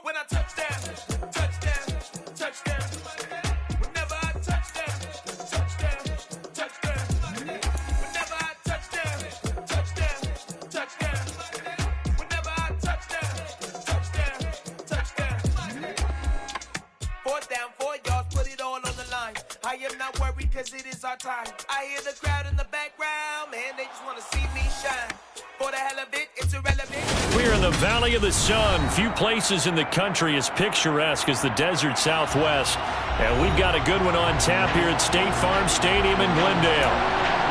when I touch down, touchdown, touchdown. Whenever I touch down, touchdown, touchdown. Whenever I touch down, touchdown, touchdown. Whenever I touch down, touchdown, touchdown. 4th down, 4 yards, put it all on the line. I am not worried cause it is our time. I hear the crowd in the background, man, they just want to see me shine. For the hell of it, it's irrelevant. We're in the Valley of the Sun. Few places in the country as picturesque as the desert Southwest. And we've got a good one on tap here at State Farm Stadium in Glendale.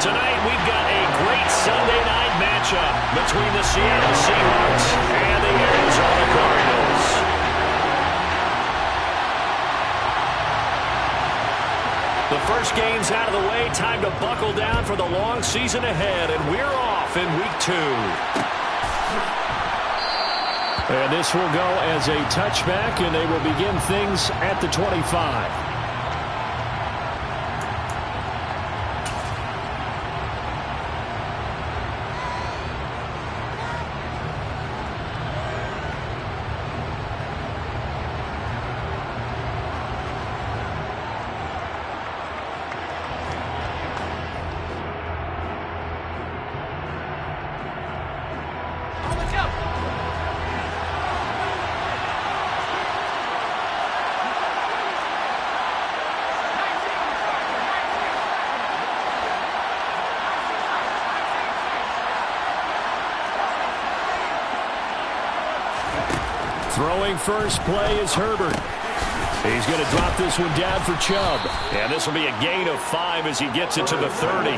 Tonight we've got a great Sunday night matchup between the Seattle Seahawks and the Arizona Cardinals. The first game's out of the way. Time to buckle down for the long season ahead. And we're off in week 2. And this will go as a touchback, and they will begin things at the 25. Throwing first play is Herbert. He's going to drop this one down for Chubb. And this will be a gain of 5 as he gets it to the 30.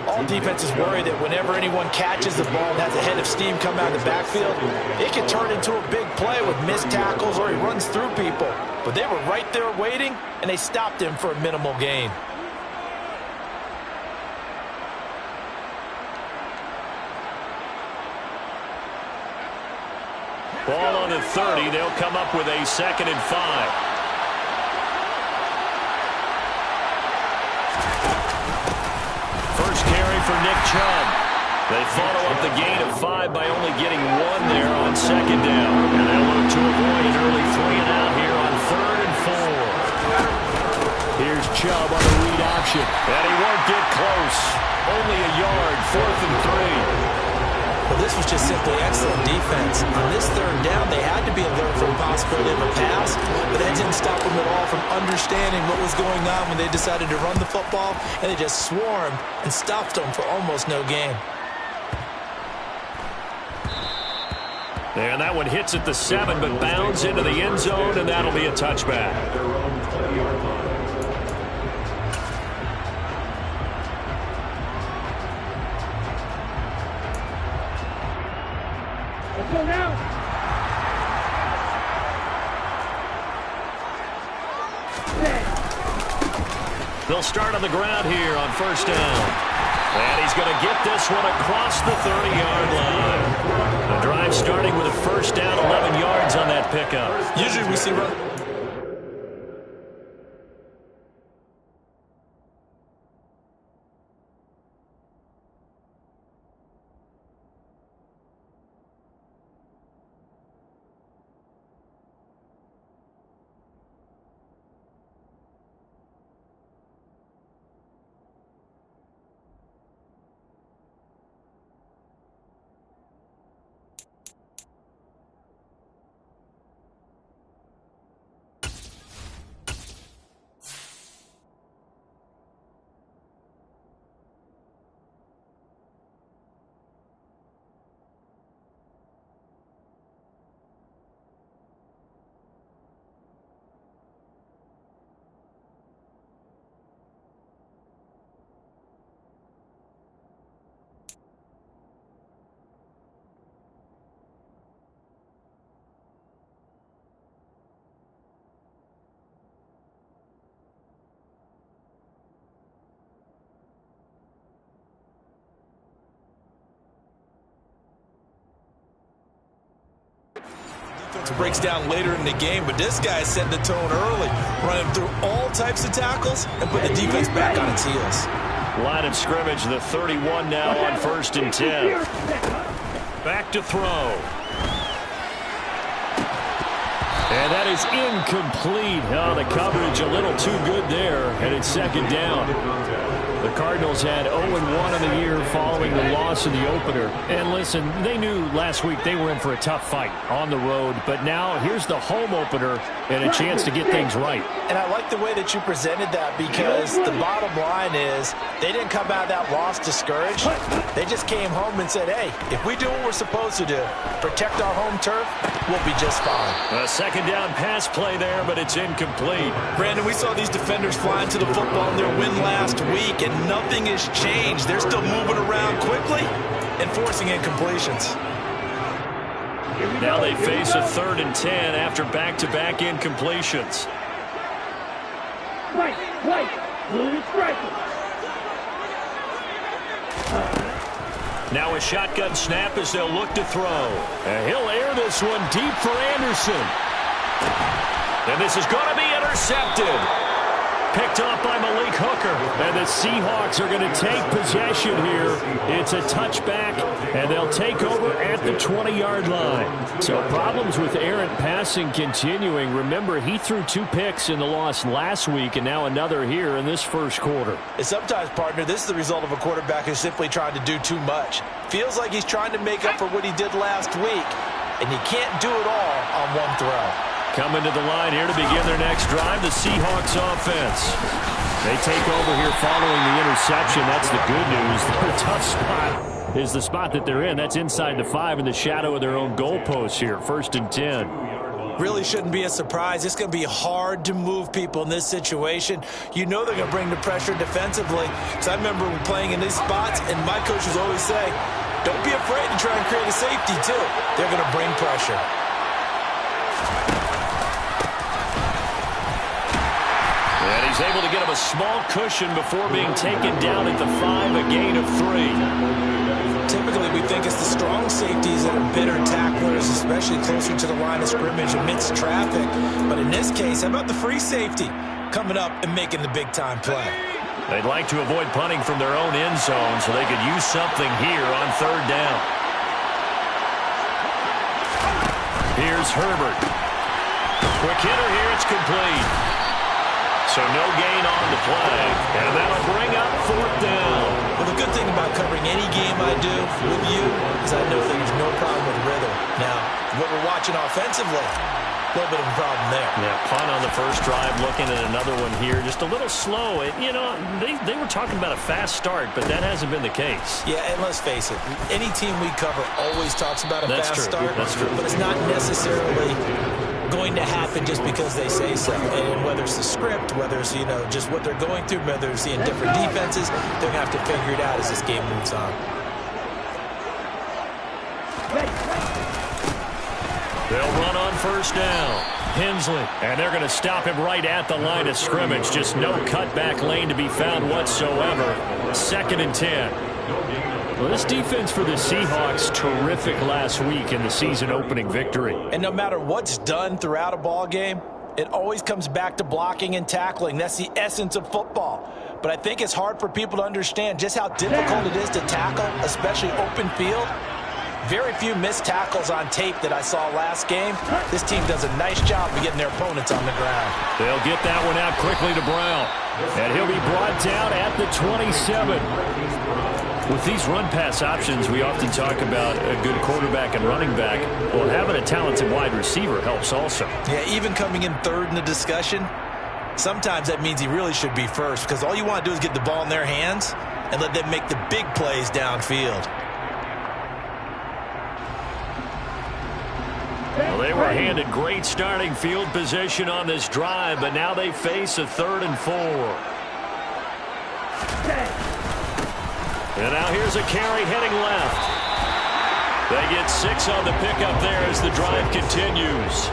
All defenses worry that whenever anyone catches the ball and has a head of steam come out of the backfield, it can turn into a big play with missed tackles or he runs through people. But they were right there waiting, and they stopped him for a minimal gain. Ball on the 30. They'll come up with a 2nd and 5. First carry for Nick Chubb. They follow up the gain of 5 by only getting 1 there on 2nd down. And they'll look to avoid an early 3-and-out here on 3rd and 4. Here's Chubb on the read option. And he won't get close. Only a yard, 4th and 3. Well, this was just simply excellent defense. On this 3rd down, they had to be alert for the possibility of a pass, but that didn't stop them at all from understanding what was going on when they decided to run the football, and they just swarmed and stopped them for almost no gain. And that one hits at the 7, but bounds into the end zone, and that'll be a touchback. They'll start on the ground here on 1st down. And he's going to get this one across the 30-yard line. The drive starting with a 1st down, 11 yards on that pickup. Usually we see run. Breaks down later in the game, but this guy set the tone early, running through all types of tackles and put the defense back on its heels. Line of scrimmage, the 31 now on 1st and 10. Back to throw. And that is incomplete. Oh, the coverage a little too good there, and it's second down. The Cardinals had 0-1 in the year following the loss in the opener. And listen, they knew last week they were in for a tough fight on the road. But now here's the home opener and a chance to get things right. And I like the way that you presented that, because the bottom line is they didn't come out of that loss discouraged. They just came home and said, hey, if we do what we're supposed to do, protect our home turf, we'll be just fine. A second down pass play there, but it's incomplete. Brandon, we saw these defenders flying to the football in their win last week, and nothing has changed. They're still moving around quickly and forcing incompletions. Now they face a 3rd and 10 after back-to-back incompletions. Now a shotgun snap as they'll look to throw. And he'll air this one deep for Anderson. And this is going to be intercepted. Picked off by Malik Hooker. And the Seahawks are going to take possession here. It's a touchback, and they'll take over at the 20-yard line. So problems with errant passing continuing. Remember, he threw 2 picks in the loss last week, and now another here in this first quarter. And sometimes, partner, this is the result of a quarterback who's simply trying to do too much. Feels like he's trying to make up for what he did last week, and you can't do it all on one throw. Coming to the line here to begin their next drive, the Seahawks offense. They take over here following the interception. That's the good news. Their tough spot is the spot that they're in. That's inside the 5 in the shadow of their own goalpost here. 1st and 10. Really shouldn't be a surprise. It's going to be hard to move people in this situation. You know they're going to bring the pressure defensively. Because I remember playing in these spots, and my coaches always say, don't be afraid to try and create a safety, too. They're going to bring pressure. And he's able to get him a small cushion before being taken down at the 5, a gain of 3. Typically, we think it's the strong safeties that are better tacklers, especially closer to the line of scrimmage amidst traffic. But in this case, how about the free safety coming up and making the big-time play? They'd like to avoid punting from their own end zone so they could use something here on 3rd down. Here's Herbert. Quick hitter here, it's complete. So no gain on the play, and that'll bring up 4th down. Well, the good thing about covering any game I do with you is I know that there's no problem with rhythm. Now, what we're watching offensively, a little bit of a problem there. Yeah, punt on the first drive, looking at another one here, just a little slow. You know, they were talking about a fast start, but that hasn't been the case. Yeah, and let's face it, any team we cover always talks about a fast start. That's true. But it's not necessarily going to happen just because they say so. And whether it's the script, whether it's, you know, just what they're going through, whether they're seeing different defenses, they're going to have to figure it out as this game moves on. They'll run on 1st down. Hensley, and they're going to stop him right at the line of scrimmage. Just no cutback lane to be found whatsoever. 2nd and 10. Well, this defense for the Seahawks, terrific last week in the season-opening victory. And no matter what's done throughout a ball game, it always comes back to blocking and tackling. That's the essence of football. But I think it's hard for people to understand just how difficult it is to tackle, especially open field. Very few missed tackles on tape that I saw last game. This team does a nice job of getting their opponents on the ground. They'll get that one out quickly to Brown. And he'll be brought down at the 27. With these run-pass options, we often talk about a good quarterback and running back. Well, having a talented wide receiver helps also. Yeah, even coming in 3rd in the discussion, sometimes that means he really should be first, because all you want to do is get the ball in their hands and let them make the big plays downfield. Well, they were handed great starting field position on this drive, but now they face a 3rd and 4. And now here's a carry heading left. They get 6 on the pickup there as the drive continues.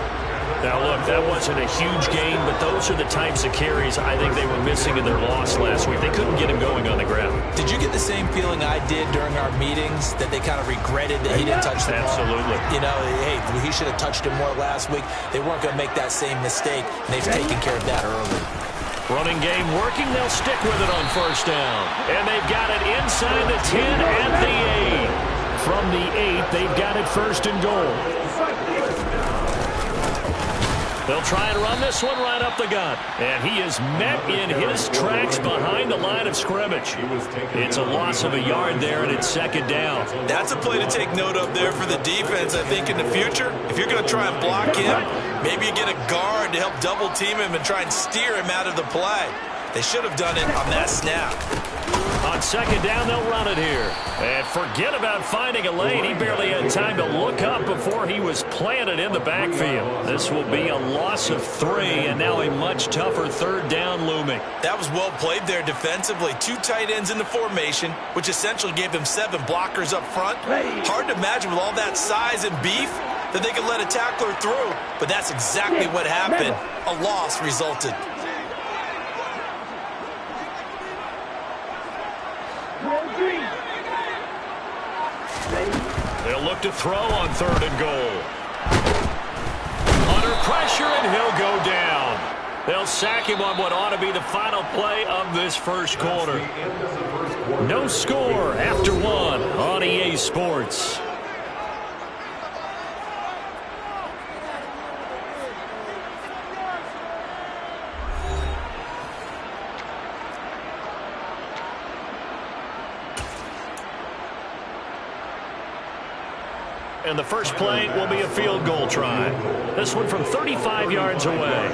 Now, look, that wasn't a huge gain, but those are the types of carries I think they were missing in their loss last week. They couldn't get him going on the ground. Did you get the same feeling I did during our meetings, that they kind of regretted that he didn't touch the ball? Absolutely. You know, hey, he should have touched it more last week. They weren't going to make that same mistake, and they've taken care of that early. Running game working. They'll stick with it on 1st down. And they've got it inside the 10 and the 8. From the 8, they've got it 1st and goal. They'll try and run this one right up the gut. And he is met in his tracks behind the line of scrimmage. It's a loss of a yard there, and it's second down. That's a play to take note of there for the defense, I think, in the future. If you're going to try and block him, maybe you get a guard to help double-team him and try and steer him out of the play. They should have done it on that snap. On second down, they'll run it here. And forget about finding a lane. He barely had time to look up before he was planted in the backfield. This will be a loss of 3, and now a much tougher third down looming. That was well played there defensively. 2 tight ends in the formation, which essentially gave them 7 blockers up front. Hard to imagine with all that size and beef that they could let a tackler through. But that's exactly what happened. A loss resulted. They'll look to throw on 3rd and goal. Under pressure, and he'll go down. They'll sack him on what ought to be the final play of this first quarter. No score after 1 on EA Sports. And the first play will be a field goal try. This one from 35 yards away.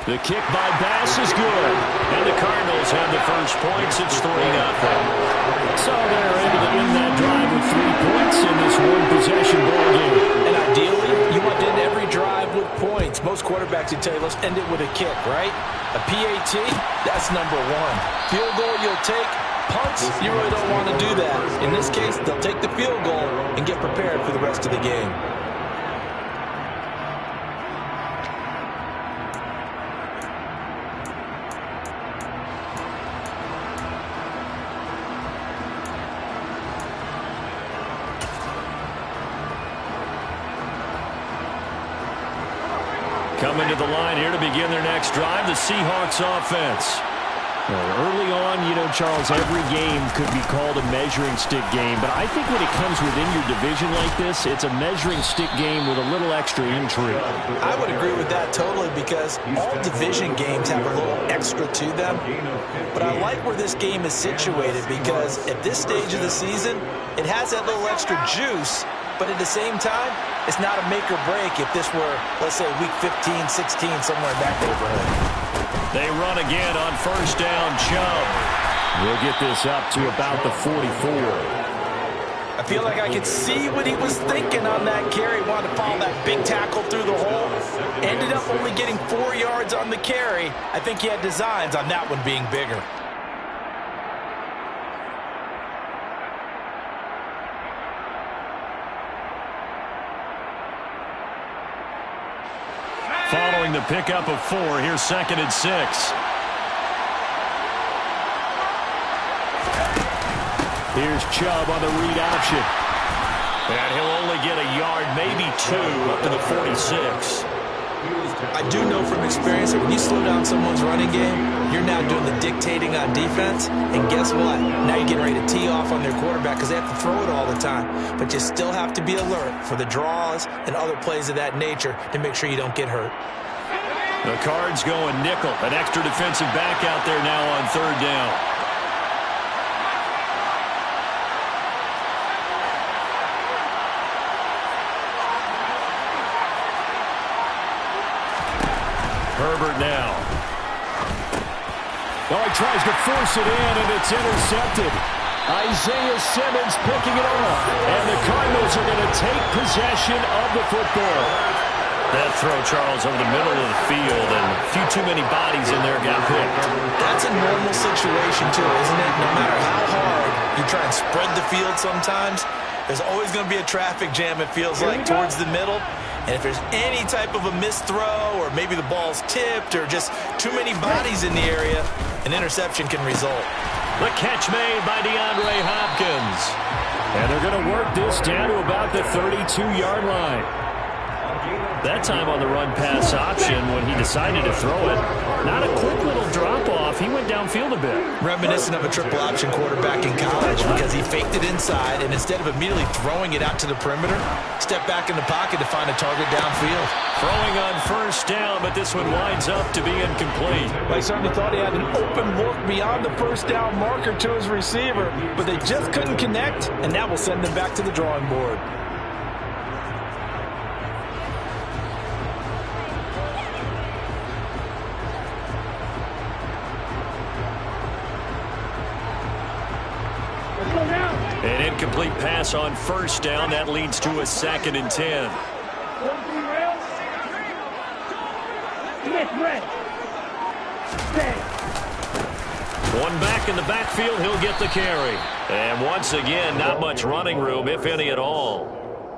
The kick by Bass is good. And the Cardinals have the first points. It's 3-0. So they're able to end that drive with 3 points in this one-possession ball game. And ideally, you want to end every drive with points. Most quarterbacks would tell you, let's end it with a kick, right? A PAT, that's number 1. Field goal you'll take. Punts, you really don't want to do that. In this case, they'll take the field goal and get prepared for the rest of the game. Coming to the line here to begin their next drive, the Seahawks offense. Well, early on, Charles, every game could be called a measuring stick game. But I think when it comes within your division like this, it's a measuring stick game with a little extra intrigue. I would agree with that totally because all division games have a little extra to them. But I like where this game is situated because at this stage of the season, it has that little extra juice. But at the same time, it's not a make or break if this were, let's say, week 15, 16, somewhere in that neighborhood. They run again on first down. Chubb will get this up to about the 44. I feel like I could see what he was thinking on that carry. Wanted to follow that big tackle through the hole. Ended up only getting 4 yards on the carry. I think he had designs on that one being bigger. Following the pickup of 4, here's 2nd and 6. Here's Chubb on the read option. And he'll only get a yard, maybe 2, up to the 46. I do know from experience that when you slow down someone's running game, you're now doing the dictating on defense. And guess what? Now you're getting ready to tee off on their quarterback because they have to throw it all the time. But you still have to be alert for the draws and other plays of that nature to make sure you don't get hurt. The Cards going nickel. An extra defensive back out there now on 3rd down. Herbert now. Oh, he tries to force it in, and it's intercepted. Isaiah Simmons picking it off. And the Cardinals are going to take possession of the football. That throw, Charles, over the middle of the field, and a few too many bodies in there got picked. That's a normal situation, too, isn't it? No matter how hard you try and spread the field sometimes, there's always going to be a traffic jam, it feels like, towards the middle. And if there's any type of a missed throw or maybe the ball's tipped or just too many bodies in the area, an interception can result. The catch made by DeAndre Hopkins. And they're going to work this down to about the 32-yard line. That time on the run-pass option when he decided to throw it. Not a quick little drop-off. He went downfield a bit. Reminiscent of a triple-option quarterback in college because he faked it inside, and instead of immediately throwing it out to the perimeter, stepped back in the pocket to find a target downfield. Throwing on first down, but this one winds up to be incomplete. They certainly thought he had an open look beyond the first down marker to his receiver, but they just couldn't connect, and that will send them back to the drawing board. An incomplete pass on first down. That leads to a 2nd and 10. One back in the backfield. He'll get the carry. And once again, not much running room, if any at all.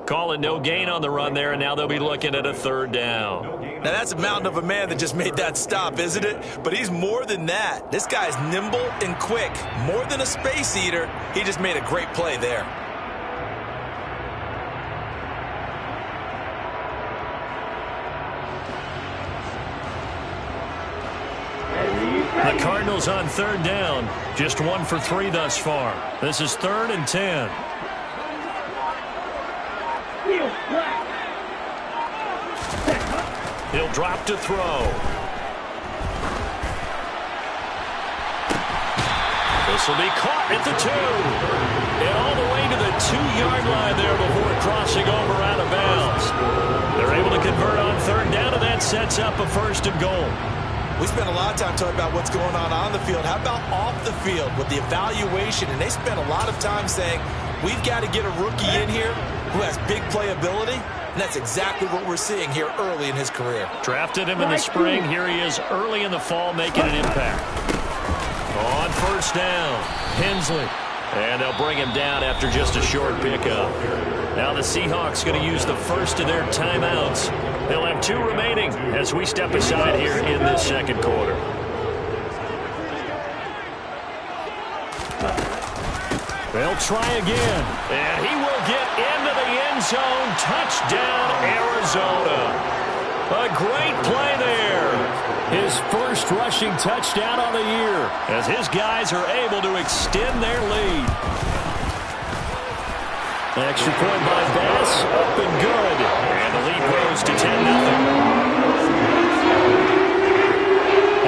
Calling no gain on the run there, and now they'll be looking at a 3rd down. Now, that's a mountain of a man that just made that stop, isn't it? But he's more than that. This guy's nimble and quick. More than a space eater, he just made a great play there. The Cardinals on 3rd down. Just 1 for 3 thus far. This is 3rd and 10. He'll drop to throw. This will be caught at the 2. And all the way to the 2-yard line there before crossing over out of bounds. They're able to convert on 3rd down, and that sets up a 1st and goal. We spent a lot of time talking about what's going on the field. How about off the field with the evaluation? And they spent a lot of time saying, we've got to get a rookie in here who has big playability. And that's exactly what we're seeing here early in his career. Drafted him in the spring. Here he is early in the fall making an impact. On 1st down, Hensley. And they'll bring him down after just a short pickup. Now the Seahawks going to use the first of their timeouts. They'll have 2 remaining as we step aside here in this 2nd quarter. They'll try again. And he will get into the end zone. Touchdown, Arizona. A great play there. His first rushing touchdown on the year, as his guys are able to extend their lead. An extra point by Bass, up and good. And the lead grows to 10-0.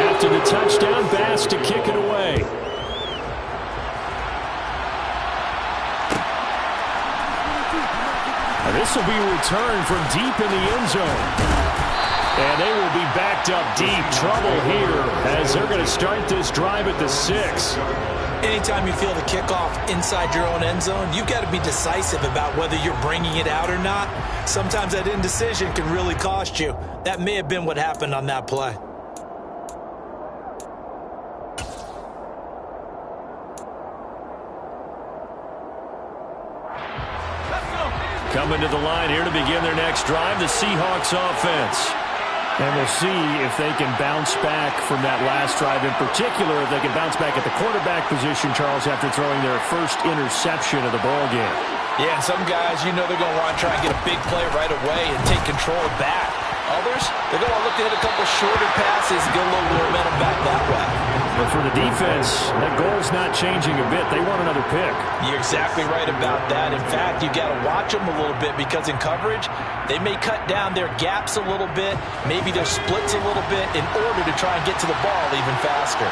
After the touchdown, Bass to kick it away. And this will be a return from deep in the end zone. And they will be backed up deep. Trouble here as they're going to start this drive at the 6. Anytime you feel the kickoff inside your own end zone, you've got to be decisive about whether you're bringing it out or not. Sometimes that indecision can really cost you. That may have been what happened on that play. Coming to the line here to begin their next drive, the Seahawks offense. And we'll see if they can bounce back from that last drive in particular, if they can bounce back at the quarterback position, Charles, after throwing their first interception of the ballgame. Yeah, and some guys, you know they're going to want to try and get a big play right away and take control back. Others, they're going to look to hit a couple shorter passes and get a little momentum back that way. But for the defense, that goal's not changing a bit. They want another pick. You're exactly right about that. In fact, you got to watch them a little bit because in coverage, they may cut down their gaps a little bit, maybe their splits a little bit in order to try and get to the ball even faster.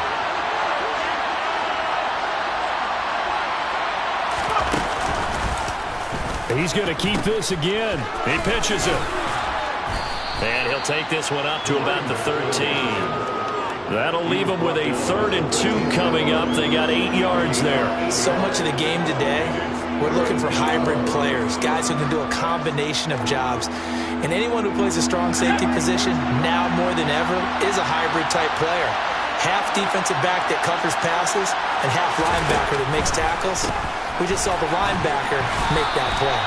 He's going to keep this again. He pitches it. And he'll take this one up to about the 13. That'll leave them with a 3rd and 2 coming up. They got 8 yards there. So much of the game today, we're looking for hybrid players, guys who can do a combination of jobs. And anyone who plays a strong safety position, now more than ever, is a hybrid-type player. Half defensive back that covers passes and half linebacker that makes tackles. We just saw the linebacker make that play.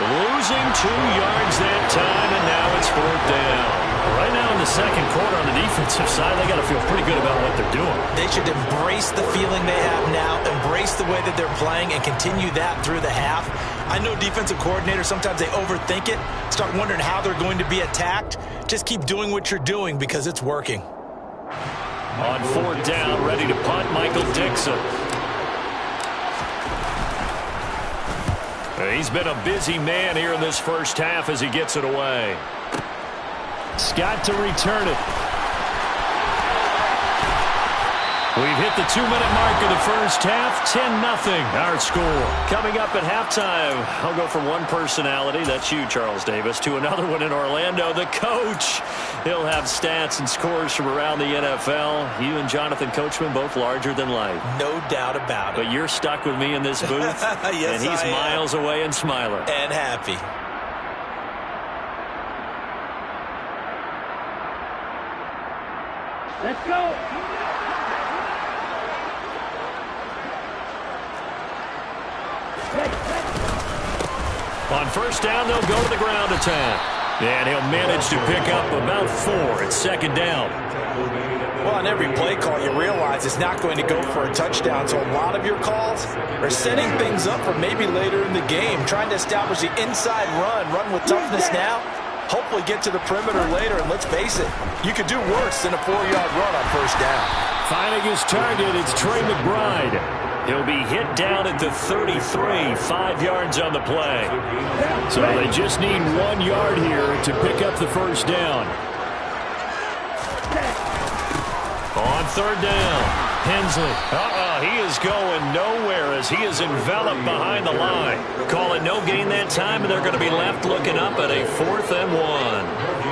Losing 2 yards that time, and now it's 4th down. Right now in the second quarter on the defensive side, they got to feel pretty good about what they're doing. They should embrace the feeling they have now, embrace the way that they're playing, and continue that through the half. I know defensive coordinators, sometimes they overthink it, start wondering how they're going to be attacked. Just keep doing what you're doing because it's working. On 4th down, ready to punt, Michael Dixon. He's been a busy man here in this first half as he gets it away. Scott to return it. We've hit the 2-minute mark of the first half. 10-0 our score. Coming up at halftime, I'll go from one personality, that's you, Charles Davis, to another one in Orlando, the coach. He'll have stats and scores from around the NFL. You and Jonathan Coachman both larger than life. No doubt about it. But you're stuck with me in this booth. Yes, and he's I am. miles away and smiling. And happy. Let's go. On 1st down, they'll go to the ground attack. And he'll manage to pick up about 4 at 2nd down. Well, on every play call, you realize it's not going to go for a touchdown, so a lot of your calls are setting things up for maybe later in the game, trying to establish the inside run with toughness now, hopefully get to the perimeter later, and let's face it, you could do worse than a 4-yard run on 1st down. Finding his target, it's Trey McBride. He'll be hit down at the 33, 5 yards on the play. So they just need 1 yard here to pick up the 1st down. On 3rd down, Hensley. He is going nowhere as he is enveloped behind the line. Call it no gain that time, and they're going to be left looking up at a 4th and 1.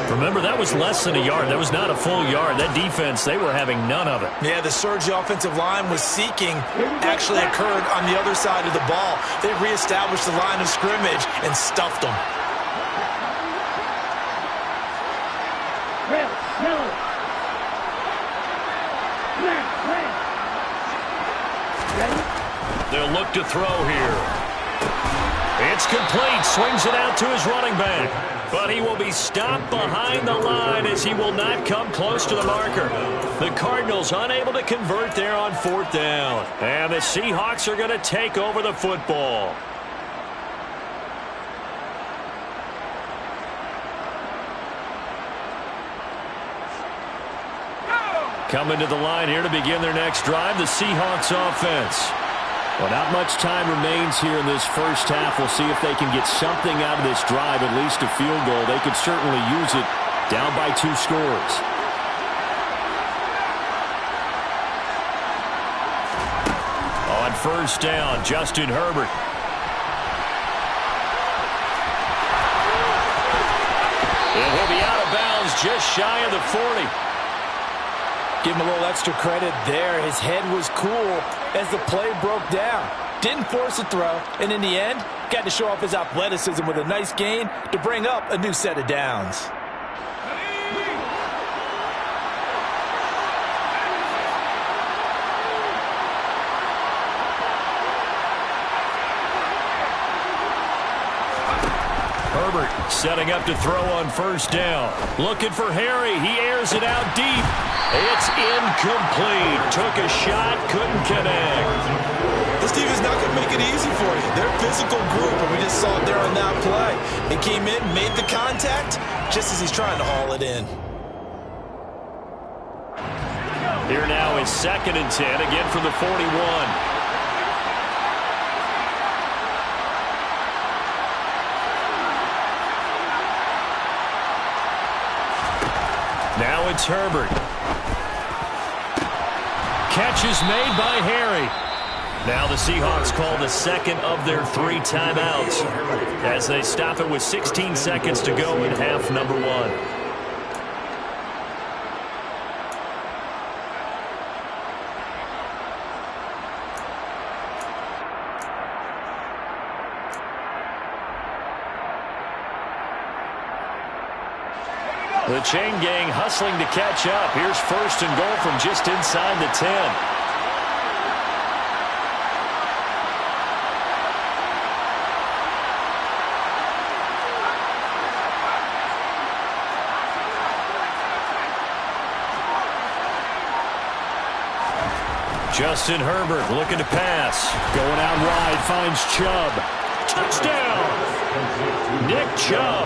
Remember, that was less than a yard. That was not a full yard. That defense, they were having none of it. Yeah, the surge the offensive line was seeking actually occurred on the other side of the ball. They reestablished the line of scrimmage and stuffed them. They'll look to throw here. It's complete. Swings it out to his running back. But he will be stopped behind the line as he will not come close to the marker. The Cardinals unable to convert there on 4th down. And the Seahawks are going to take over the football. Coming to the line here to begin their next drive, the Seahawks offense. Well, not much time remains here in this first half. We'll see if they can get something out of this drive, at least a field goal. They could certainly use it down by 2 scores. On 1st down, Justin Herbert. And he'll be out of bounds just shy of the 40. Give him a little extra credit there. His head was cool as the play broke down. Didn't force a throw, and in the end, got to show off his athleticism with a nice gain to bring up a new set of downs. Herbert setting up to throw on 1st down. Looking for Harry. He airs it out deep. It's incomplete. Took a shot, couldn't connect. This team is not going to make it easy for you. They're a physical group, and we just saw it there on that play. He came in, made the contact, just as he's trying to haul it in. Here now is 2nd and 10, again from the 41. Now it's Herbert. Catch is made by Harry. Now the Seahawks call the 2nd of their 3 timeouts as they stop it with 16 seconds to go in half number 1. The chain gang hustling to catch up. Here's 1st and goal from just inside the 10. Justin Herbert looking to pass. Going out wide, finds Chubb. Touchdown! Nick Chubb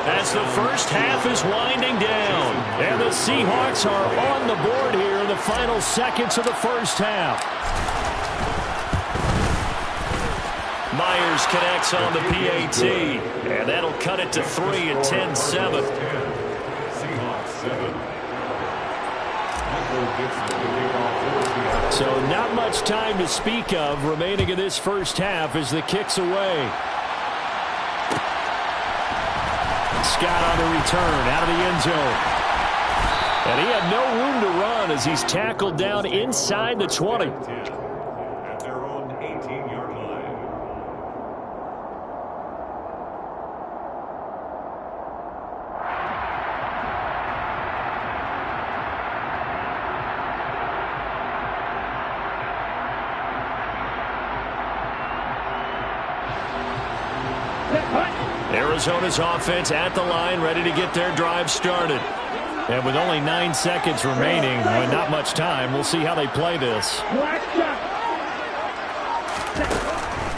as the first half is winding down. And the Seahawks are on the board here in the final seconds of the first half. Myers connects on the PAT, and that'll cut it to 3 at 10-7. So not much time to speak of remaining in this first half as the kick's away. Scott on the return out of the end zone. And he had no room to run as he's tackled down inside the 20. At their own 18-yard line. Arizona's offense at the line, ready to get their drive started. And with only 9 seconds remaining, and not much time, we'll see how they play this.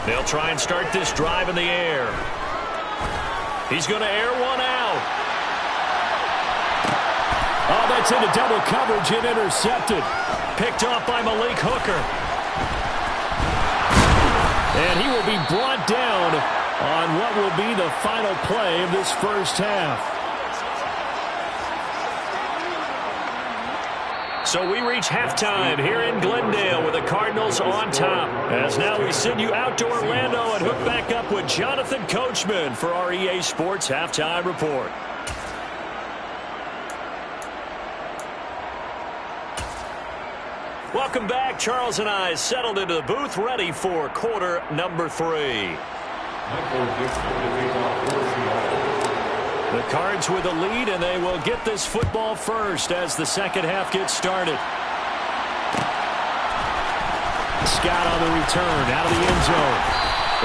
They'll try and start this drive in the air. He's going to air one out. Oh, that's into double coverage and intercepted. Picked off by Malik Hooker. And he will be brought down on what will be the final play of this first half. So we reach halftime here in Glendale with the Cardinals on top. As now we send you out to Orlando and hook back up with Jonathan Coachman for our EA Sports Halftime Report. Welcome back. Charles and I settled into the booth ready for quarter number 3. The Cards with a lead, and they will get this football first as the second half gets started. Scott on the return out of the end zone.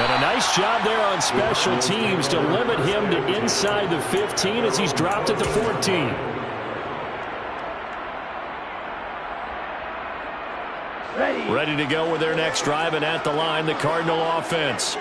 And a nice job there on special teams to limit him to inside the 15 as he's dropped at the 14. Ready to go with their next drive, and at the line, the Cardinal offense.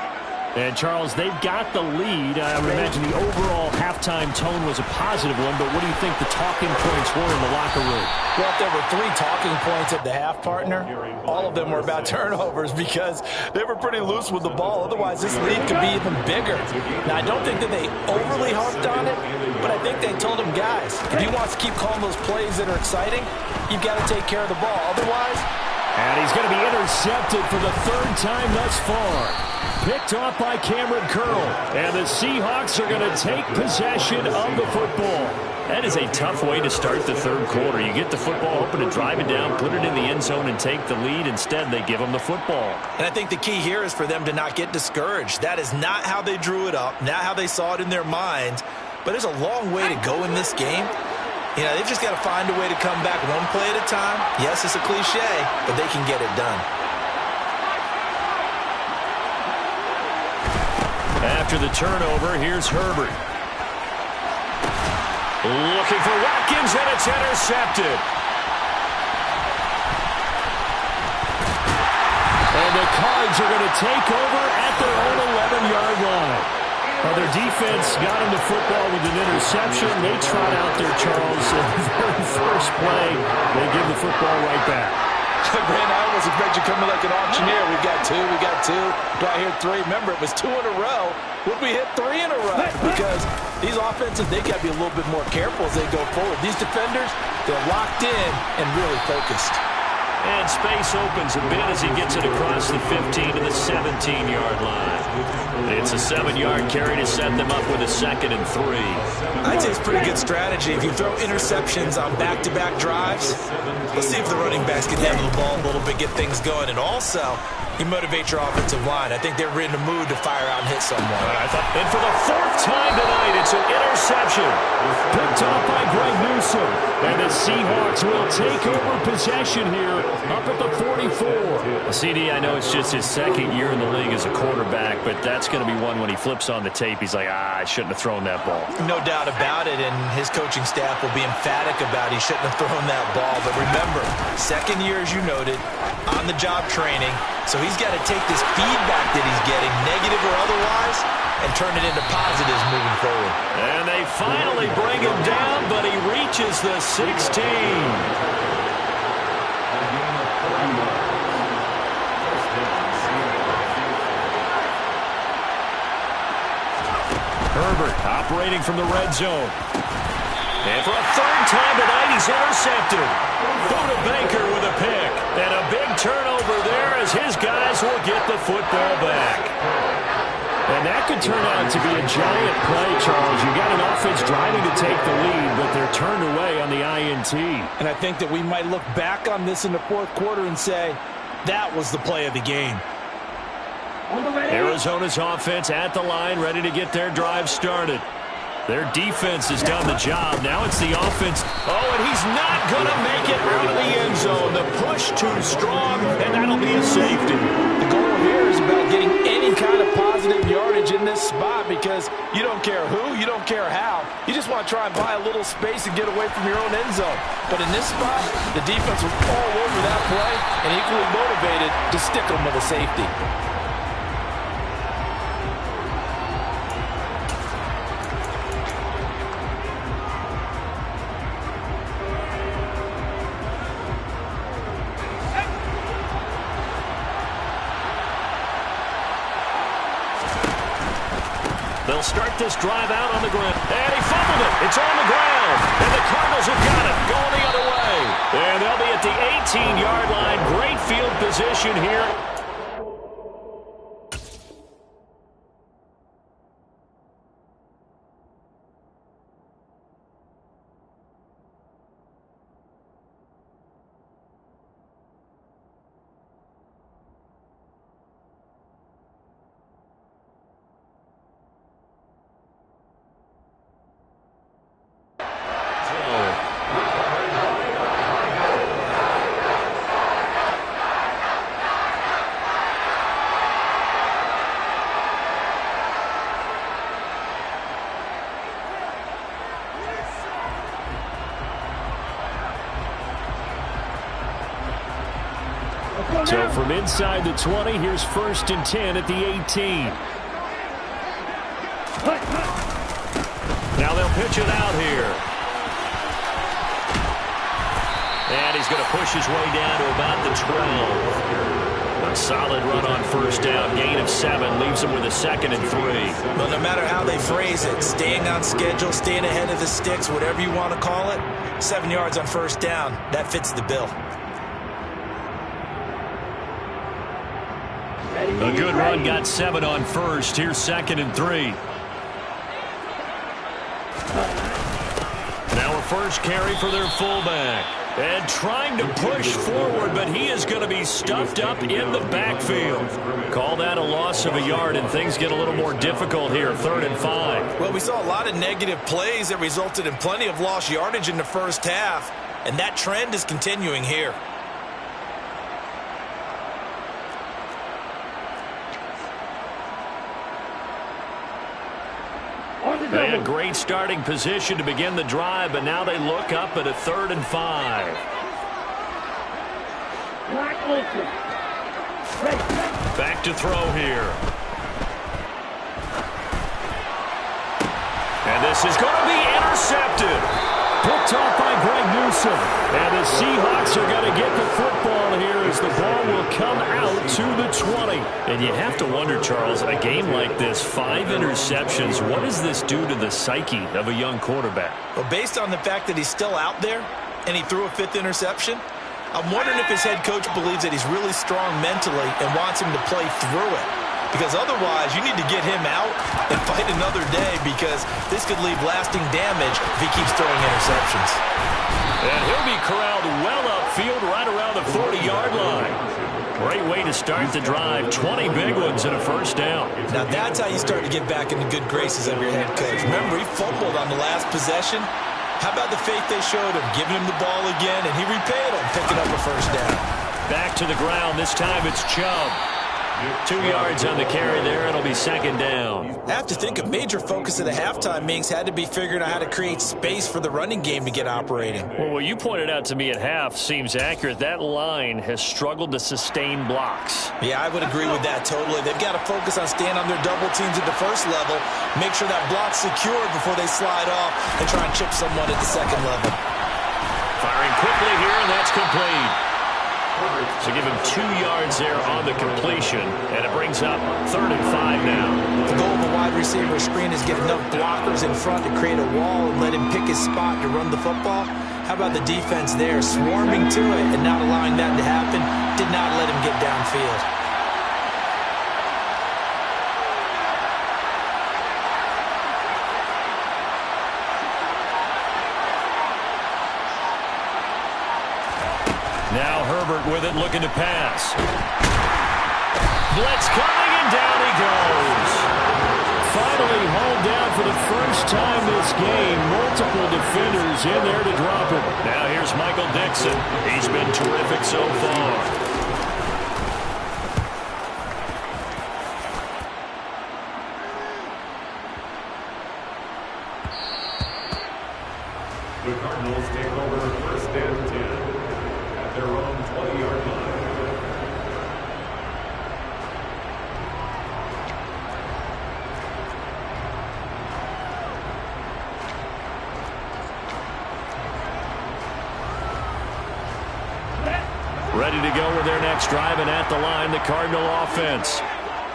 And, Charles, they've got the lead. I would imagine the overall halftime tone was a positive one, but what do you think the talking points were in the locker room? Well, if there were 3 talking points at the half, partner, all of them were about turnovers because they were pretty loose with the ball. Otherwise, this lead could be even bigger. Now, I don't think that they overly harped on it, but I think they told him, guys, if he wants to keep calling those plays that are exciting, you've got to take care of the ball. Otherwise... And he's going to be intercepted for the 3rd time thus far. Picked off by Cameron Curl. And the Seahawks are going to take possession of the football. That is a tough way to start the third quarter. You get the football open and drive it down, put it in the end zone, and take the lead. Instead, they give them the football. And I think the key here is for them to not get discouraged. That is not how they drew it up, not how they saw it in their minds. But there's a long way to go in this game. You know, they've just got to find a way to come back one play at a time. Yes, it's a cliche, but they can get it done. After the turnover, here's Herbert. Looking for Watkins, and it's intercepted. And the Cards are going to take over at their own 11-yard line. Well, their defense got him the football with an interception. They trot out there, Charles, in the very first play. They give the football right back. Brandon, I almost expect you coming like an auctioneer. We've got 2, we got 2. Do I hear 3? Remember, it was 2 in a row. Would we hit 3 in a row? Because these offenses, they got to be a little bit more careful as they go forward. These defenders, they're locked in and really focused. And space opens a bit as he gets it across the 15 to the 17-yard line. It's a 7-yard carry to set them up with a 2nd and 3. I'd say it's a pretty good strategy. If you throw interceptions on back-to-back drives, let's see if the running backs can handle the ball a little bit, get things going. And also, you motivate your offensive line. I think they're in the mood to fire out and hit someone. And for the 4th time tonight, it's an interception. interception. Picked off by Greg Newsome. And the Seahawks will take over possession here up at the 44. CD, I know it's just his second year in the league as a quarterback, but that's going to be one when he flips on the tape. He's like, I shouldn't have thrown that ball. No doubt about it, and his coaching staff will be emphatic about he shouldn't have thrown that ball. But remember, second year, as you noted, on-the-job training, so he's got to take this feedback that he's getting, negative or otherwise, and turn it into positives moving forward. And they finally bring him down, but he reaches the 16. Herbert operating from the red zone. And for a third time tonight, he's intercepted. Buda Baker with a pick. And a big turnover there as his guys will get the football back. And that could turn out to be a giant play, Charles. You got an offense driving to take the lead, but they're turned away on the INT. And I think that we might look back on this in the fourth quarter and say, that was the play of the game. Arizona's offense at the line, ready to get their drive started. Their defense has done the job. Now it's the offense. Oh, and he's not going to make it out of the end zone. The push too strong, and that'll be a safety. The goal here is about getting any kind of positive yardage in this spot because you don't care who, you don't care how. You just want to try and buy a little space and get away from your own end zone. But in this spot, the defense was all over that play and equally motivated to stick them with a safety. They'll start this drive out on the ground. And he fumbled it. It's on the ground. And the Cardinals have got it. Going the other way. And they'll be at the 18-yard line. Great field position here. So from inside the 20, here's 1st and 10 at the 18. Now they'll pitch it out here. And he's going to push his way down to about the 12. A solid run on 1st down. Gain of 7 leaves him with a 2nd and 3. Well, no matter how they phrase it, staying on schedule, staying ahead of the sticks, whatever you want to call it, 7 yards on 1st down, that fits the bill. A good run, got 7 on 1st. Here's 2nd and 3. Now a 1st carry for their fullback. And trying to push forward, but he is going to be stuffed up in the backfield. Call that a loss of a yard, and things get a little more difficult here, 3rd and 5. Well, we saw a lot of negative plays that resulted in plenty of lost yardage in the first half, and that trend is continuing here. They had a great starting position to begin the drive, but now they look up at a 3rd and 5. Back to throw here. And this is going to be intercepted. Picked off by Greg Newsome. And the Seahawks are going to get the football here as the ball will come out to the 20. And you have to wonder, Charles, a game like this, 5 interceptions, what does this do to the psyche of a young quarterback? Well, based on the fact that he's still out there and he threw a 5th interception, I'm wondering if his head coach believes that he's really strong mentally and wants him to play through it. Because otherwise, you need to get him out and fight another day because this could leave lasting damage if he keeps throwing interceptions. And he'll be corralled well upfield right around the 40-yard line. Great way to start the drive. 20 big ones and a 1st down. Now that's how you start to get back in the good graces of your head coach. Remember, he fumbled on the last possession. How about the faith they showed him, giving him the ball again, and he repaid them, picking up a first down. Back to the ground. This time it's Chubb. 2 yards on the carry there. It'll be second down. I have to think a major focus of the halftime meetings had to be figuring out how to create space for the running game to get operating. Well, what you pointed out to me at half seems accurate. That line has struggled to sustain blocks. Yeah, I would agree with that totally. They've got to focus on staying on their double teams at the first level, make sure that block's secured before they slide off and try and chip someone at the second level. Firing quickly here, and that's complete. So give him 2 yards there on the completion, and it brings up 3rd and 5 now. The goal of a wide receiver screen is get enough blockers in front to create a wall and let him pick his spot to run the football. How about the defense there, swarming to it and not allowing that to happen? Did not let him get downfield. Now Herbert with it, looking to pass. Blitz coming, and down he goes. Finally hauled down for the first time this game. Multiple defenders in there to drop him. Now here's Michael Dixon. He's been terrific so far. The Cardinals take over 1st and 10 at their own 20-yard line. Ready to go with their next drive, and at the line, the Cardinal offense.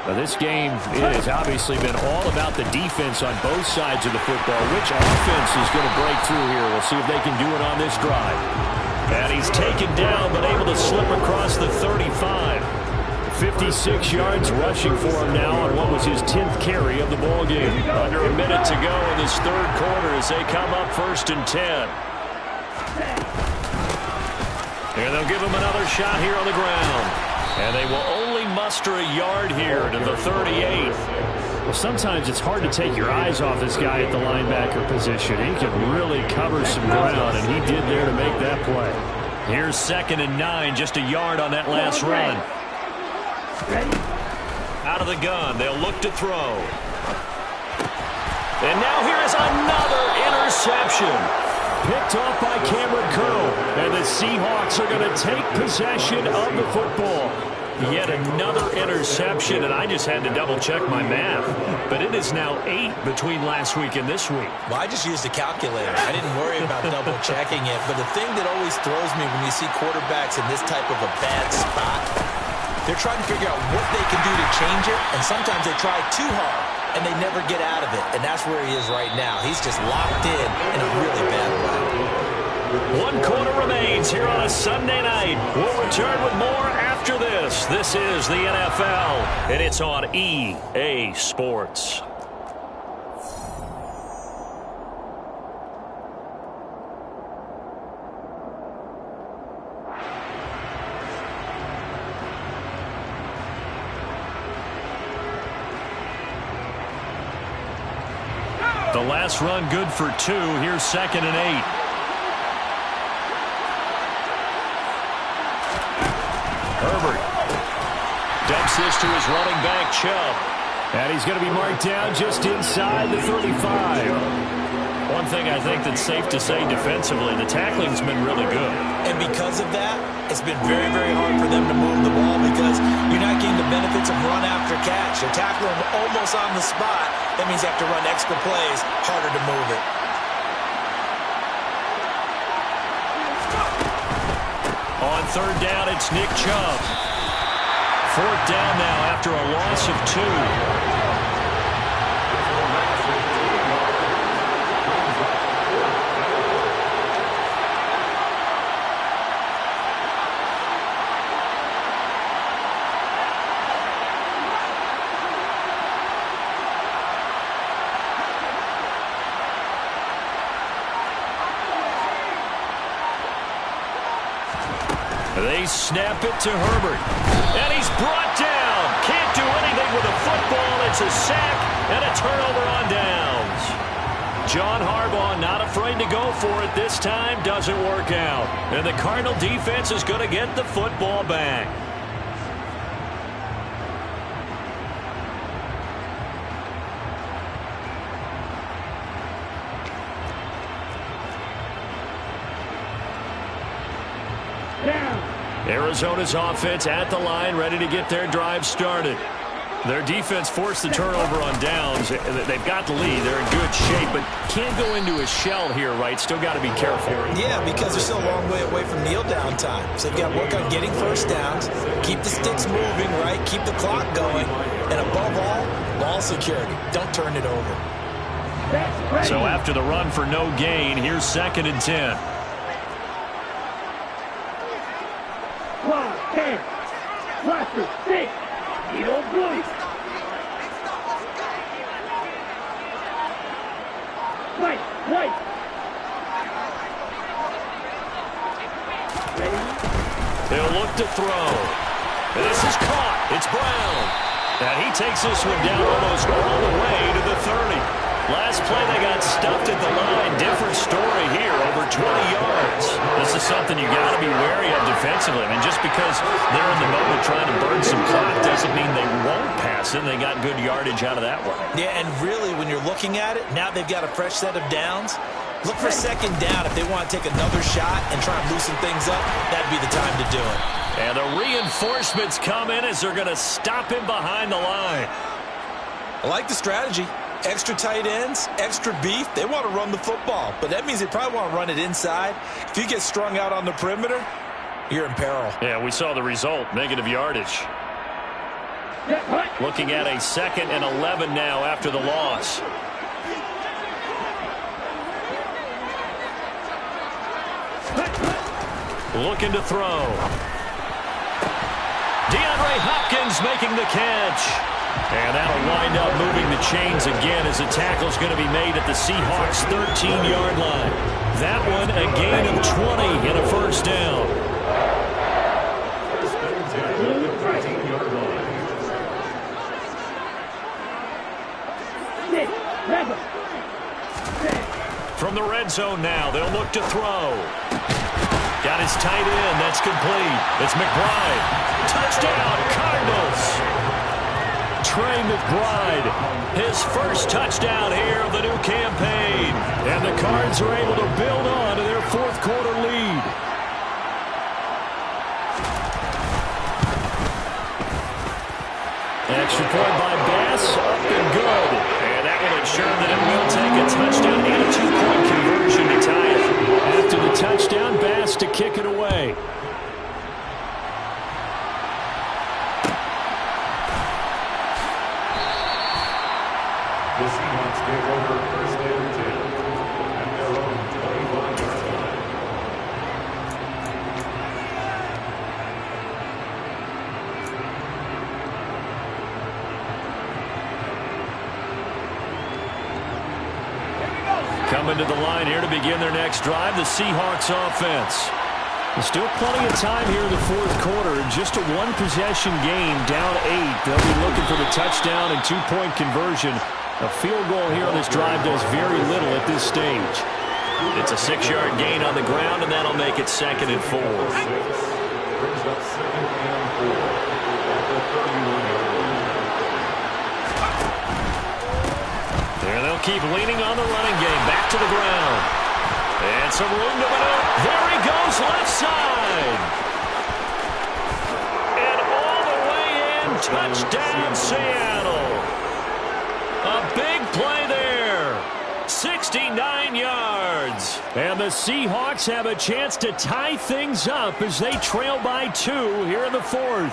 Now, this game has obviously been all about the defense on both sides of the football. Which offense is going to break through here? We'll see if they can do it on this drive. And he's taken down, but able to slip across the 35. 56 yards rushing for him now on what was his 10th carry of the ball game. Under a minute to go in this 3rd quarter as they come up 1st and 10. And they'll give him another shot here on the ground. And they will only muster a yard here to the 38. Well, sometimes it's hard to take your eyes off this guy at the linebacker position. He can really cover some ground, and he did there to make that play. Here's 2nd and 9, just a yard on that last run. Out of the gun, they'll look to throw. And now here is another interception. Picked off by Cameron Curl, and the Seahawks are going to take possession of the football. Yet another interception, and I just had to double-check my math. But it is now 8 between last week and this week. Well, I just used a calculator. I didn't worry about double-checking it. But the thing that always throws me when you see quarterbacks in this type of a bad spot, they're trying to figure out what they can do to change it, and sometimes they try too hard, and they never get out of it. And that's where he is right now. He's just locked in a really bad way. 1 quarter remains here on a Sunday night. We'll return with more after this. This is the NFL, and it's on EA Sports. The last run good for 2. Here's 2nd and 8. Herbert dumps this to his running back, Chubb. And he's going to be marked down just inside the 35. One thing I think that's safe to say defensively, the tackling's been really good. And because of that, it's been very, very hard for them to move the ball because you're not getting the benefits of run after catch. You're tackling them almost on the spot. That means you have to run extra plays, harder to move it. On 3rd down, it's Nick Chubb. 4th down now after a loss of 2. They snap it to Herbert. And he's brought down. Can't do anything with the football. It's a sack and a turnover on downs. John Harbaugh not afraid to go for it this time. Doesn't work out. And the Cardinal defense is going to get the football back. Arizona's offense at the line, ready to get their drive started. Their defense forced the turnover on downs. They've got the lead. They're in good shape, but can't go into a shell here, right? Still got to be careful. Yeah, because they're still a long way away from kneel down time. So they've got to work on getting first downs, keep the sticks moving, right? Keep the clock going. And above all, ball security. Don't turn it over. So after the run for no gain, here's 2nd and 10. 10, cluster, 6, Edo Blue. White. They'll look to throw. This is caught. It's Brown. And he takes this one down almost all the way to the 30. Last play, they got stuffed at the line. Different story here, over 20 yards. This is something you got to be wary of defensively. I mean, just because they're in the moment trying to burn some clock doesn't mean they won't pass it. They got good yardage out of that one. Yeah, and really, when you're looking at it, now they've got a fresh set of downs. Look for 2nd down if they want to take another shot and try and loosen things up. That'd be the time to do it. And the reinforcements come in as they're going to stop him behind the line. I like the strategy. Extra tight ends, extra beef. They want to run the football, but that means they probably want to run it inside. If you get strung out on the perimeter, you're in peril. Yeah, we saw the result, negative yardage. Looking at a 2nd and 11 now after the loss. Looking to throw. DeAndre Hopkins making the catch. And that'll wind up moving the chains again as the tackle's going to be made at the Seahawks' 13-yard line. That one a gain of 20 and a first down. First and 10 at the 13-yard line. From the red zone now, they'll look to throw. Got his tight end. That's complete. It's McBride. Touchdown, Cardinals. Trey McBride, his first touchdown here of the new campaign. And the Cards are able to build on to their 4th quarter lead. Extra point by Bass, up and good. And that will ensure that it will take a touchdown and a 2-point conversion to tie it. After the touchdown, Bass to kick it away. The Seahawks take over 1st and 10 at their own 21-yard line. Coming to the line here to begin their next drive, the Seahawks offense. There's still plenty of time here in the 4th quarter. Just a 1-possession game, down 8. They'll be looking for the touchdown and 2-point conversion. A field goal here on this drive does very little at this stage. It's a 6-yard gain on the ground, and that'll make it 2nd and 4. Brings up 2nd and 4 at the 31-yard line. There they'll keep leaning on the running game. Back to the ground. And some room to maneuver. There he goes, left side. And all the way in, touchdown Seattle. A big play there. 69 yards. And the Seahawks have a chance to tie things up as they trail by 2 here in the 4th.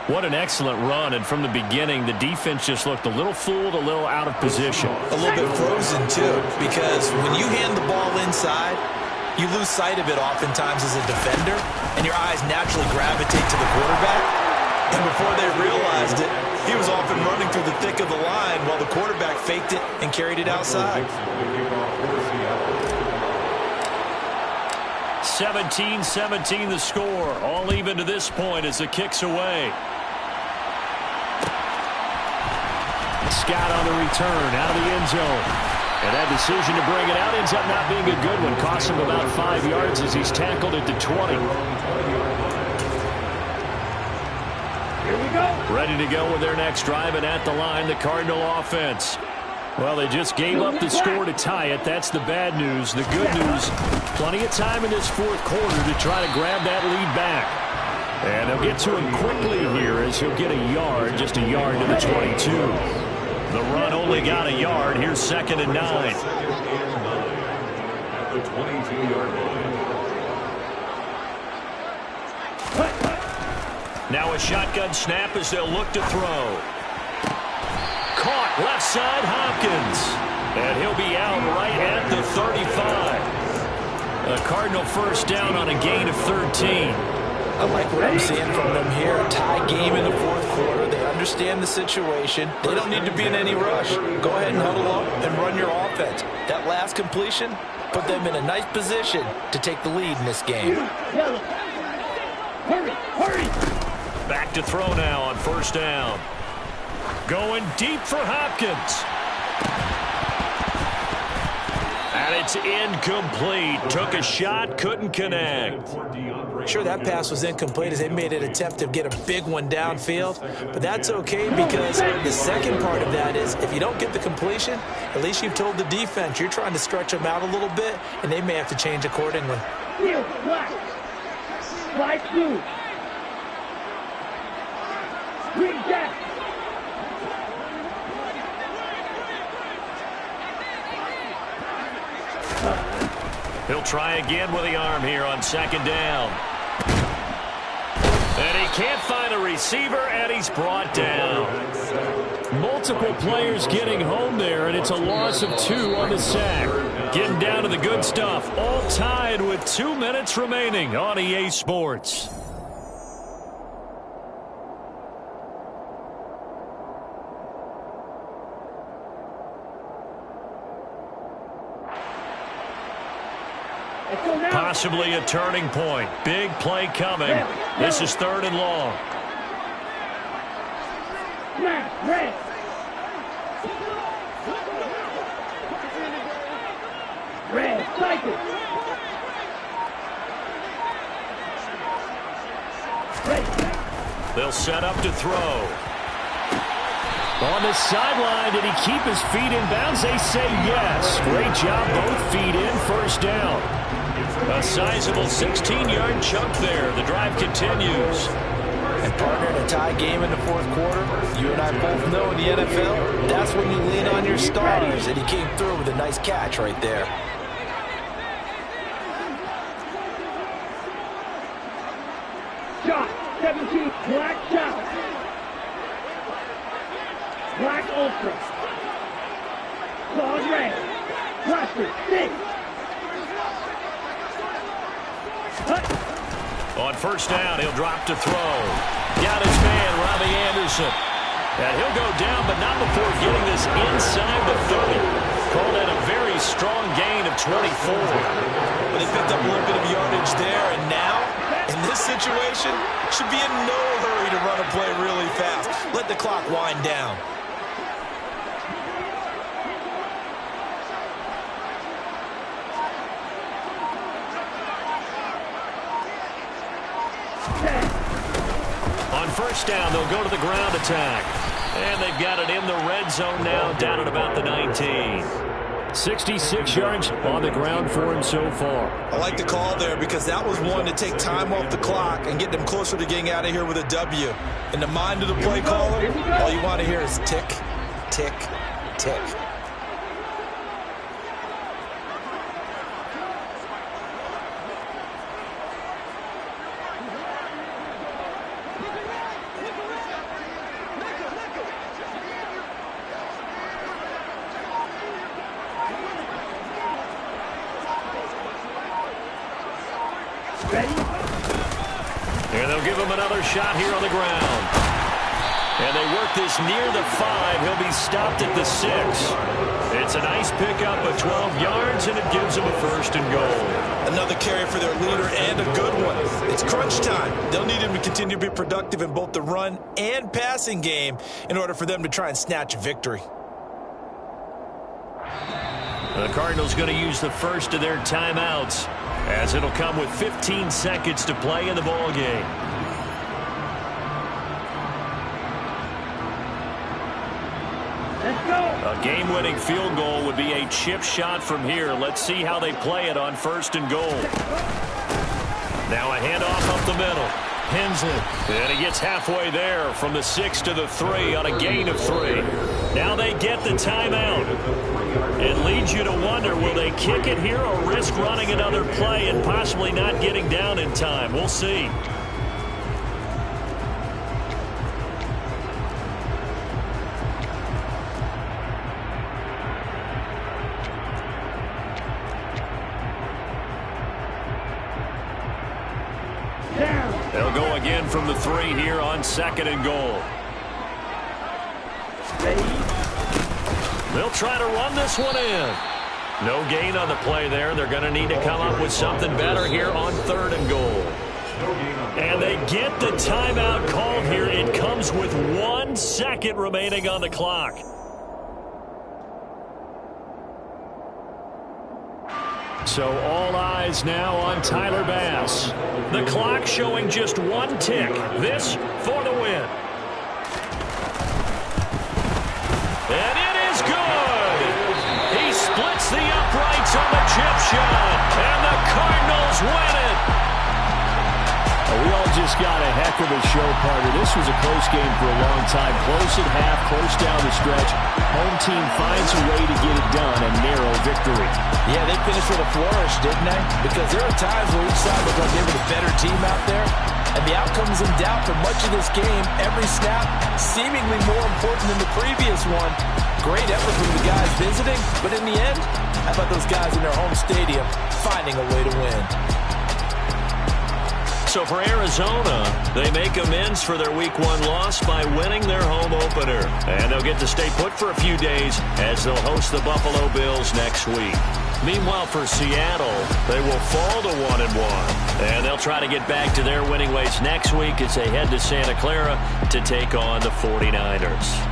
What an excellent run, and from the beginning, the defense just looked a little fooled, a little out of position. A little bit frozen, too, because when you hand the ball inside, you lose sight of it oftentimes as a defender, and your eyes naturally gravitate to the quarterback. And before they realized it, he was off and running through the thick of the line while the quarterback faked it and carried it outside. 17-17 the score. All even to this point as the kick's away. Scott on the return out of the end zone. And that decision to bring it out ends up not being a good one. Costs him about 5 yards as he's tackled at the 20. Here we go. Ready to go with their next drive, and at the line, the Cardinal offense. Well, they just gave up the score to tie it. That's the bad news. The good news, plenty of time in this fourth quarter to try to grab that lead back. And they'll get to him quickly here as he'll get a yard, just a yard to the 22. The run only got a yard. Here's 2nd and 9. At the 22-yard line. Now a shotgun snap as they'll look to throw. Caught left side, Hopkins. And he'll be out right at the 35. A Cardinal first down on a gain of 13. I like what I'm seeing from them here. A tie game in the fourth quarter. They understand the situation. They don't need to be in any rush. Go ahead and huddle up and run your offense. That last completion put them in a nice position to take the lead in this game. Hurry, hurry. Back to throw now on first down. Going deep for Hopkins. And it's incomplete. Took a shot, couldn't connect. Sure, that pass was incomplete as they made an attempt to get a big one downfield. But that's okay because the second part of that is if you don't get the completion, at least you've told the defense you're trying to stretch them out a little bit, and they may have to change accordingly. Here, black. Black blue. Green jack. He'll try again with the arm here on 2nd down. And he can't find a receiver, and he's brought down. Multiple players getting home there, and it's a loss of 2 on the sack. Getting down to the good stuff. All tied with 2 minutes remaining on EA Sports. Possibly a turning point. Big play coming. This is 3rd and long. Red. Red, cycle. They'll set up to throw. On the sideline, did he keep his feet in bounds? They say yes. Great job, both feet in, first down. A sizable 16-yard chunk there. The drive continues. And partner, in a tie game in the fourth quarter, you and I both know in the NFL, that's when you lean on your stars, and he came through with a nice catch right there. Shot, 17, black shot. Black ultra. Claws red. Cluster, 6. On first down, he'll drop to throw. Got his man, Robbie Anderson. And he'll go down, but not before getting this inside the 30. Called that a very strong gain of 24. But they picked up a little bit of yardage there, and now, in this situation, should be in no hurry to run a play really fast. Let the clock wind down. On first down, they'll go to the ground attack. And they've got it in the red zone now, down at about the 19. 66 yards on the ground for him so far. I like the call there because that was one to take time off the clock and get them closer to getting out of here with a W. In the mind of the play caller, all you want to hear is tick, tick, tick. And they'll give him another shot here on the ground. And they work this near the 5. He'll be stopped at the 6. It's a nice pickup of 12 yards, and it gives them a 1st and goal. Another carry for their leader and a good one. It's crunch time. They'll need him to continue to be productive in both the run and passing game in order for them to try and snatch a victory. The Cardinals going to use the first of their timeouts, as it'll come with 15 seconds to play in the ball game. A game-winning field goal would be a chip shot from here. Let's see how they play it on 1st and goal. Now a handoff up the middle. Hensley. And he gets halfway there from the 6 to the 3 on a gain of 3. Now they get the timeout. It leads you to wonder, will they kick it here or risk running another play and possibly not getting down in time? We'll see. They'll go again from the 3 here on 2nd and goal. They'll try to run this one in. No gain on the play there. They're going to need to come up with something better here on 3rd and goal. And they get the timeout called here. It comes with 1 second remaining on the clock. So all eyes now on Tyler Bass. The clock showing just 1 tick. This for the win. And it is good. He splits the uprights on the chip shot. And the Cardinals win it. We all just got a heck of a show, partner. This was a close game for a long time. Close at half, close down the stretch. Home team finds a way to get it done, a narrow victory. Yeah, they finished with a flourish, didn't they? Because there are times where each side looked like they were the better team out there. And the outcome's in doubt for much of this game. Every snap seemingly more important than the previous one. Great effort from the guys visiting. But in the end, how about those guys in their home stadium finding a way to win? So for Arizona, they make amends for their Week 1 loss by winning their home opener. And they'll get to stay put for a few days as they'll host the Buffalo Bills next week. Meanwhile, for Seattle, they will fall to 1-1. And they'll try to get back to their winning ways next week as they head to Santa Clara to take on the 49ers.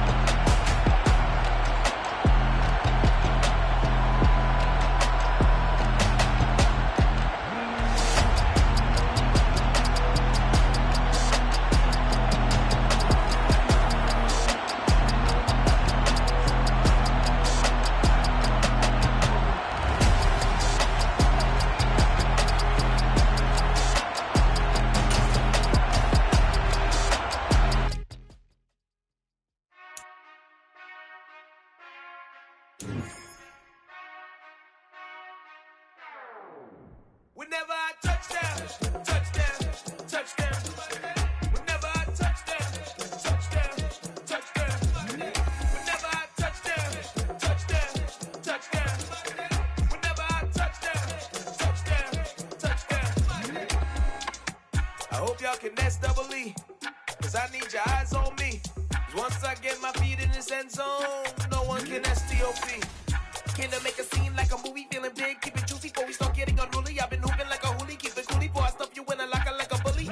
Whenever I touchdown, touchdown, touchdown. Whenever I touchdown, touchdown, touchdown. Whenever I touchdown, touchdown, touchdown. Whenever I touchdown, touchdown, touchdown. I hope y'all can nest double E, cause I need your eyes on me. Cause once I get my feet in this end zone, no one can STOP. Can I make a scene like a movie, feeling big, keep it juicy before we start getting unruly. I've been hooping like a hoolie, keep it coolie before I stuff you in a locker like a bully.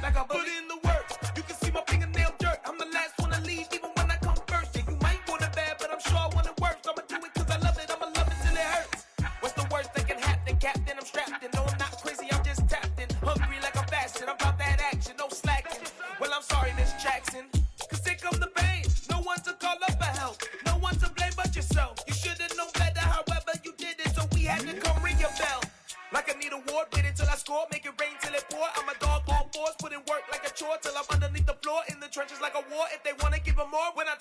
Like a bully. Put in the work, you can see my fingernail dirt. I'm the last one to leave, even when I come first. Yeah, you might want it bad, but I'm sure I want it worse. I'ma do it cause I love it, I'ma love it till it hurts. What's the worst that can happen, Captain? I'm strapped in, no I'm not crazy, I'm just tapped in. Hungry like I'm fasting, I'm about that action, no slacking. Well, I'm sorry, Miss Jackson, cause here come the pain. No one to call up for help, no one to blame but yourself. You should've known better, however you did it, so we had to come ring your bell. Like I need a ward, wait until I score, make it rain till it pour. I'm a dog on force, put in work like a chore till I'm underneath the floor, in the trenches like a war. If they wanna give them more, when I